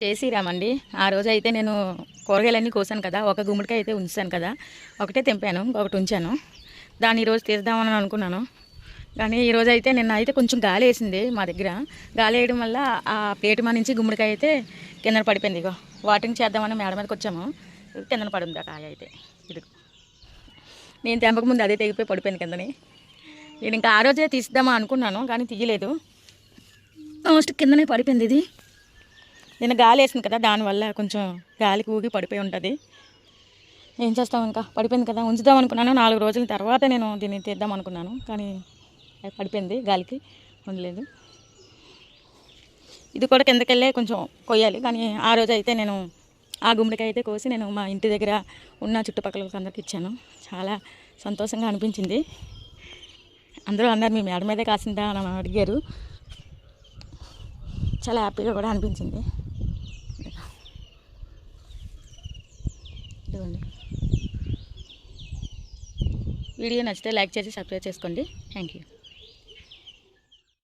చేసిరామండి. ఆ రోజు అయితే నేను కూరగాయలన్నీ కోసాను కదా, ఒక గుమ్మడికాయ అయితే ఉంచాను కదా, ఒకటే తెంపాను, ఒకటి ఉంచాను. దాన్ని ఈరోజు తీద్దామని అనుకున్నాను. కానీ ఈరోజు అయితే నిన్న అయితే కొంచెం గాలి వేసింది మా దగ్గర. గాలి వేయడం వల్ల ఆ ప్లేటు మా నుంచి గుమ్మడికాయ అయితే కిందన పడిపోయింది. ఇగో వాటింగ్ చేద్దామని మేడ మీదకి వచ్చాము, కిందన పడింది ఆ కాయ అయితే. ఇది నేను తెంపకముందు అదే తెగిపోయి పడిపోయింది కిందని. నేను ఇంకా ఆ రోజే తీద్దామా అనుకున్నాను, కానీ తీయలేదు. ఆల్మోస్ట్ కిందనే పడిపోయింది. ఇది నిన్న గాలి వేసింది కదా, దానివల్ల కొంచెం గాలికి ఊగి పడిపోయి ఉంటుంది. ఏం చేస్తాం, ఇంకా పడిపోయింది కదా, ఉంచుదాం అనుకున్నాను. 4 రోజుల తర్వాత నేను దీన్ని తీద్దాం అనుకున్నాను, కానీ అది పడిపోయింది, గాలికి ఉండలేదు. ఇది కూడా కిందకెళ్ళే కొంచెం కొయ్యాలి. కానీ ఆ రోజు అయితే నేను ఆ గుమ్మడికాయ అయితే కోసి నేను మా ఇంటి దగ్గర ఉన్న చుట్టుపక్కల అందరికి ఇచ్చాను. చాలా సంతోషంగా అనిపించింది. అందరూ అన్నారు, మీ మేడ మీదే కాసిందా అని అడిగారు. చాలా హ్యాపీగా కూడా అనిపించింది. ఇదిగోండి. వీడియో నచ్చితే లైక్ చేసి సబ్స్క్రైబ్ చేసుకోండి. Thank you.